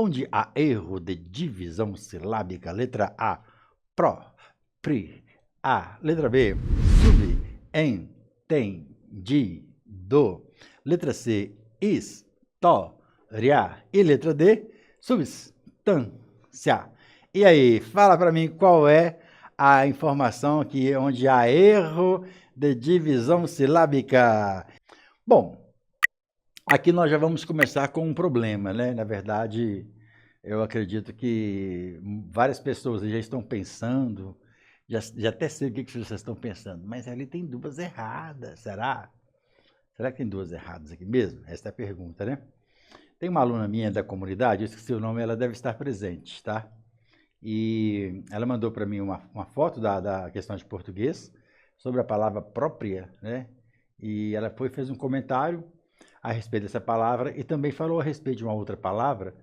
onde há erro de divisão silábica. Letra A, pró, pri, a. Letra B, sub, em, tem, di, do. Letra C, história. E letra D, substância. E aí, fala para mim qual é a informação aqui onde há erro de divisão silábica. Bom, aqui nós já vamos começar com um problema, né? Na verdade, eu acredito que várias pessoas já estão pensando, já até sei o que vocês estão pensando, mas ali tem duas erradas, será? Será que tem duas erradas aqui mesmo? Essa é a pergunta, né? Tem uma aluna minha da comunidade, eu esqueci o nome, ela deve estar presente, tá? E ela mandou para mim uma foto da questão de português sobre a palavra própria, né? E ela fez um comentário a respeito dessa palavra e também falou a respeito de uma outra palavra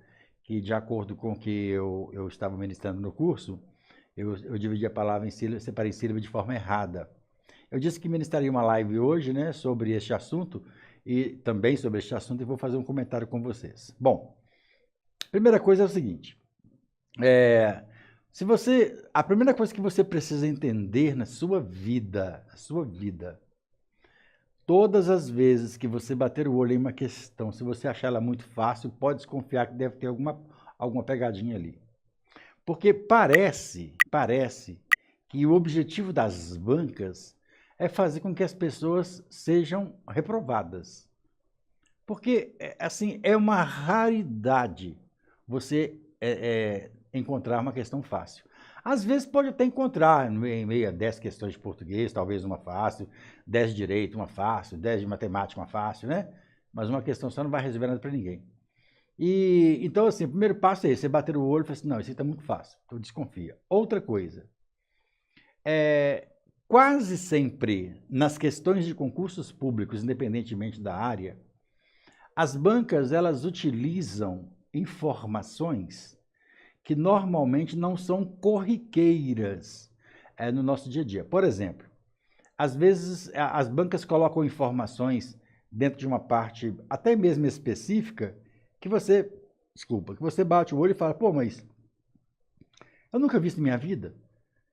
que, de acordo com o que eu estava ministrando no curso, eu dividi a palavra em sílaba, separei em sílaba de forma errada. Eu disse que ministraria uma live hoje, né, sobre este assunto e também sobre este assunto e vou fazer um comentário com vocês. Bom, primeira coisa é o seguinte, a primeira coisa que você precisa entender na sua vida, todas as vezes que você bater o olho em uma questão, se você achar ela muito fácil, pode desconfiar que deve ter alguma pegadinha ali. Porque parece que o objetivo das bancas é fazer com que as pessoas sejam reprovadas. Porque, assim, é uma raridade você encontrar uma questão fácil. Às vezes pode até encontrar, em meio a 10 questões de português, talvez uma fácil, 10 de direito, uma fácil, 10 de matemática, uma fácil, né? Mas uma questão só não vai resolver nada para ninguém. E então, assim, o primeiro passo é esse, você bater o olho e falar assim, não, isso está muito fácil, então desconfia. Outra coisa, quase sempre nas questões de concursos públicos, independentemente da área, as bancas, elas utilizam informações que normalmente não são corriqueiras no nosso dia a dia. Por exemplo, às vezes as bancas colocam informações dentro de uma parte até mesmo específica que você bate o olho e fala, pô, mas eu nunca vi isso na minha vida.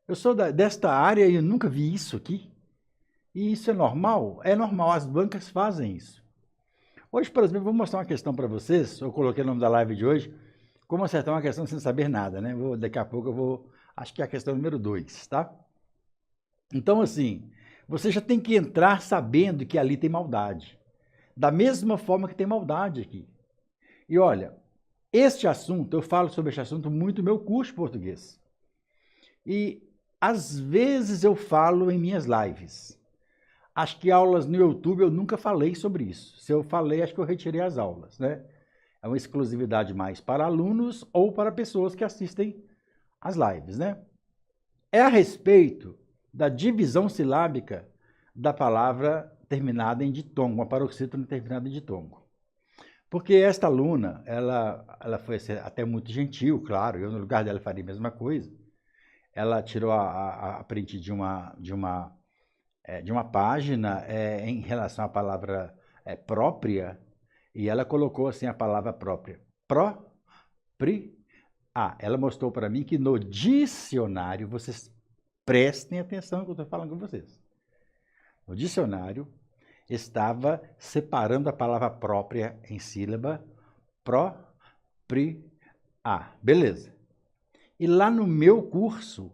Eu sou desta área e eu nunca vi isso aqui. E isso é normal? É normal, as bancas fazem isso. Hoje, por exemplo, vou mostrar uma questão para vocês, eu coloquei o nome da live de hoje, como acertar uma questão sem saber nada, né? Daqui a pouco eu vou, acho que é a questão número 2, tá? Então, assim, você já tem que entrar sabendo que ali tem maldade. Da mesma forma que tem maldade aqui. E olha, este assunto, eu falo sobre este assunto muito no meu curso de português. E às vezes eu falo em minhas lives. Acho que aulas no YouTube eu nunca falei sobre isso. Se eu falei, acho que eu retirei as aulas, né? É uma exclusividade mais para alunos ou para pessoas que assistem as lives, né? É a respeito da divisão silábica da palavra terminada em ditongo, uma paroxítona terminada em ditongo. Porque esta aluna, ela foi até muito gentil, claro, eu no lugar dela faria a mesma coisa. Ela tirou a print de uma página em relação à palavra própria, e ela colocou assim a palavra própria. Ela mostrou para mim que no dicionário, vocês prestem atenção no que eu estou falando com vocês. No dicionário, estava separando a palavra própria em sílaba, beleza. E lá no meu curso,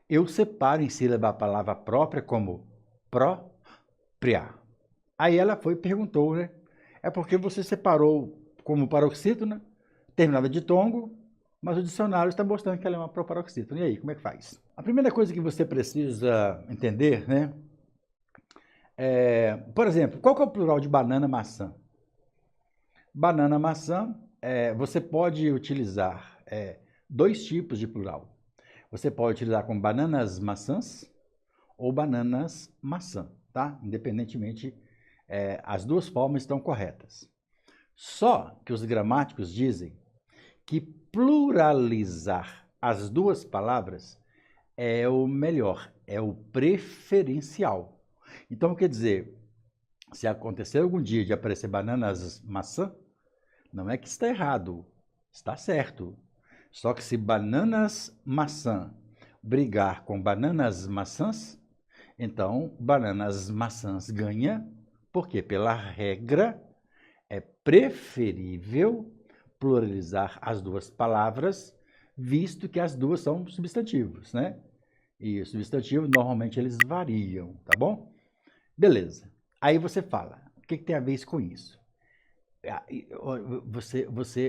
eu separo em sílaba a palavra própria como própria. Aí ela foi e perguntou, né? É porque você separou como paroxítona, terminada de tongo, mas o dicionário está mostrando que ela é uma proparoxítona. E aí, como é que faz? A primeira coisa que você precisa entender, né? Por exemplo, qual que é o plural de banana, maçã? Banana, maçã, você pode utilizar dois tipos de plural. Você pode utilizar como bananas, maçãs ou bananas, maçã, tá? Independentemente, as duas formas estão corretas. Só que os gramáticos dizem que pluralizar as duas palavras é o melhor, é o preferencial. Então, quer dizer, se acontecer algum dia de aparecer bananas, maçã, não é que está errado, Está certo. Só que se bananas maçã brigar com bananas maçãs, então bananas maçãs ganha, porque pela regra é preferível pluralizar as duas palavras, visto que as duas são substantivos, né? E os substantivos, normalmente, eles variam, tá bom? Beleza. Aí você fala, o que tem a ver isso com isso?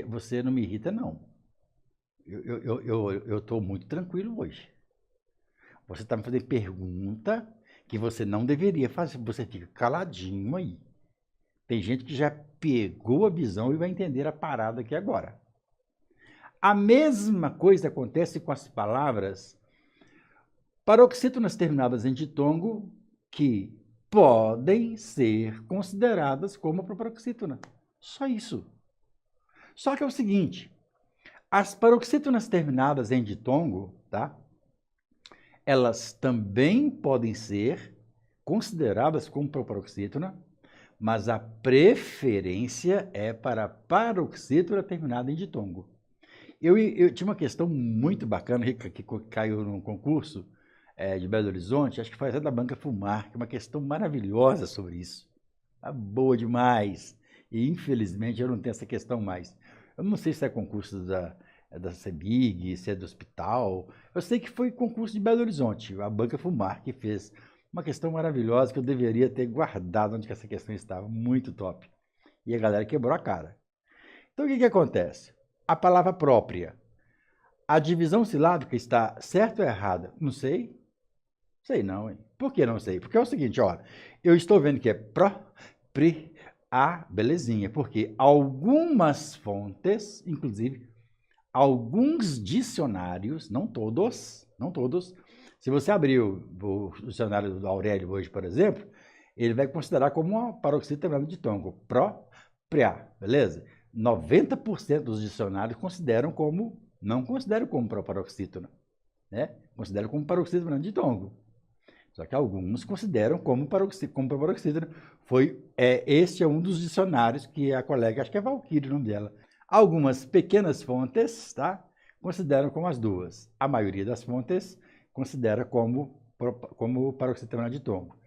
Você não me irrita, não. Eu estou muito tranquilo hoje. Você está me fazendo pergunta que você não deveria fazer. Você fica caladinho aí. Tem gente que já pegou a visão e vai entender a parada aqui agora. A mesma coisa acontece com as palavras paroxítonas terminadas em ditongo que podem ser consideradas como proparoxítona. Só isso. Só que é o seguinte, as paroxítonas terminadas em ditongo, tá? Elas também podem ser consideradas como proparoxítona, mas a preferência é para paroxítona terminada em ditongo. Eu tinha uma questão muito bacana que caiu num concurso de Belo Horizonte, acho que foi até da Banca Fumar, que é uma questão maravilhosa sobre isso. Boa demais. E, infelizmente, eu não tenho essa questão mais. Eu não sei se é concurso da CEBIG, se é do hospital. Eu sei que foi concurso de Belo Horizonte, a Banca Fumar, que fez uma questão maravilhosa que eu deveria ter guardado onde que essa questão estava. Muito top. E a galera quebrou a cara. Então, o que acontece? A palavra própria. A divisão silábica está certa ou errada? Não sei. Sei não, hein? Por que não sei? Porque é o seguinte, ó. Eu estou vendo que é belezinha. Porque algumas fontes, inclusive, alguns dicionários, não todos, se você abrir o dicionário do Aurélio hoje, por exemplo, ele vai considerar como uma paroxítona terminada de ditongo. Própria, beleza? 90% dos dicionários não consideram como proparoxítona, né? Consideram como paroxítona de ditongo. Só que alguns consideram como proparoxítona. Este é um dos dicionários que a colega, acho que é Valquíria o nome dela. Algumas pequenas fontes, tá? Consideram como as duas. A maioria das fontes considera como paroxítona de ditongo.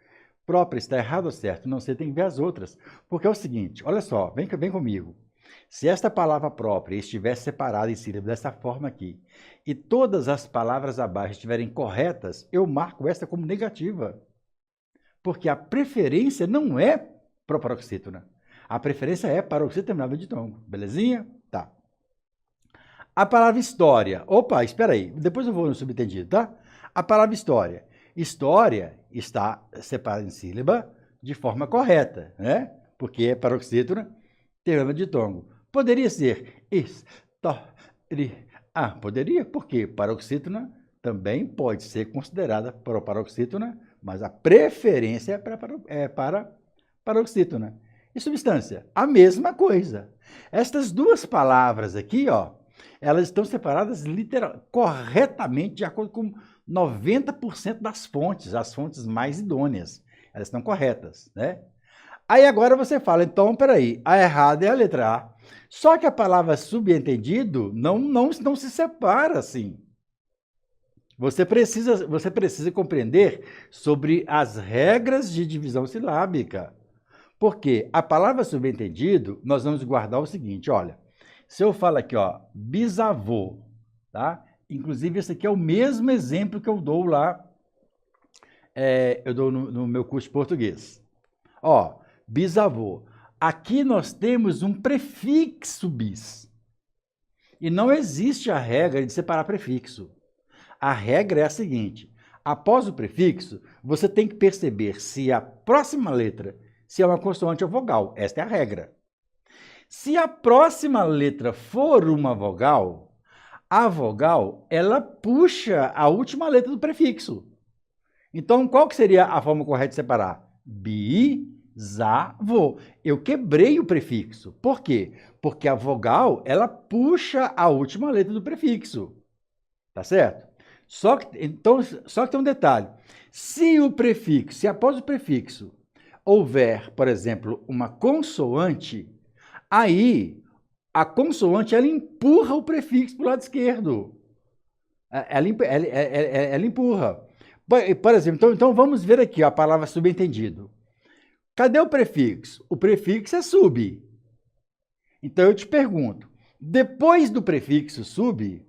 Própria está errado ou certo? Não sei, tem que ver as outras. Porque é o seguinte, olha só, vem comigo. Se esta palavra própria estivesse separada em sílaba dessa forma aqui, e todas as palavras abaixo estiverem corretas, eu marco esta como negativa. Porque a preferência não é proparoxítona. A preferência é paroxítona terminada de ditongo. Belezinha? Tá. A palavra história. Opa, espera aí. Depois eu vou no subentendido, tá? A palavra história. História está separada em sílaba de forma correta, né? Porque é paroxítona terminada de ditongo. Poderia ser história. Poderia, porque paroxítona também pode ser considerada proparoxítona, mas a preferência é para paroxítona. E substância, a mesma coisa. Estas duas palavras aqui, ó, elas estão separadas corretamente, de acordo com 90% das fontes, as fontes mais idôneas. Elas estão corretas, né? Aí agora você fala, então, peraí, a errada é a letra A. Só que a palavra subentendido não se separa assim. Você precisa compreender sobre as regras de divisão silábica. Porque a palavra subentendido, nós vamos guardar o seguinte, olha, se eu falo aqui, ó, bisavô, tá? Inclusive, esse aqui é o mesmo exemplo que eu dou lá, eu dou no meu curso de português. Ó, bisavô. Aqui nós temos um prefixo bis. E não existe a regra de separar prefixo. A regra é a seguinte, após o prefixo, você tem que perceber se a próxima letra, se é uma consoante ou vogal. Esta é a regra. Se a próxima letra for uma vogal, a vogal, ela puxa a última letra do prefixo. Então, qual que seria a forma correta de separar? Bisavô. Eu quebrei o prefixo. Por quê? Porque a vogal, ela puxa a última letra do prefixo. Tá certo? Só que tem um detalhe. Se após o prefixo houver, por exemplo, uma consoante, aí a consoante, ela empurra o prefixo para o lado esquerdo. Ela empurra. Por exemplo, então vamos ver aqui a palavra subentendido. Cadê o prefixo? O prefixo é sub. Então eu te pergunto, depois do prefixo sub,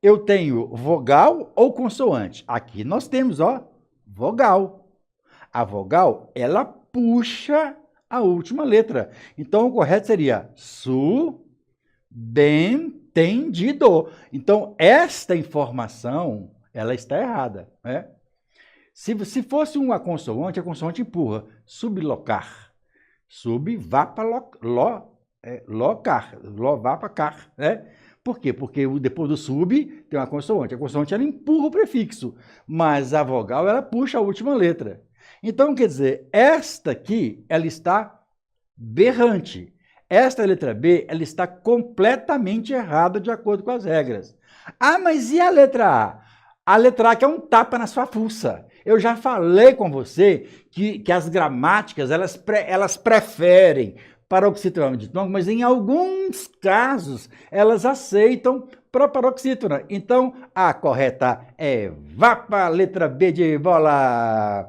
eu tenho vogal ou consoante? Aqui nós temos, ó, vogal. A vogal, ela puxa a última letra. Então, o correto seria subentendido. Então, esta informação, ela está errada, né? Se fosse uma consoante, a consoante empurra. Sublocar. Sub, vá para locar. Lo, vá para car, né? Por quê? Porque depois do sub tem uma consoante. A consoante, ela empurra o prefixo, mas a vogal, ela puxa a última letra. Então, quer dizer, esta aqui, ela está berrante. Esta letra B, ela está completamente errada de acordo com as regras. Ah, mas e a letra A? A letra A que é um tapa na sua fuça. Eu já falei com você que as gramáticas, elas preferem paroxítona de ditongo, mas em alguns casos elas aceitam proparoxítona. Então, a correta é vá para a letra B de bola.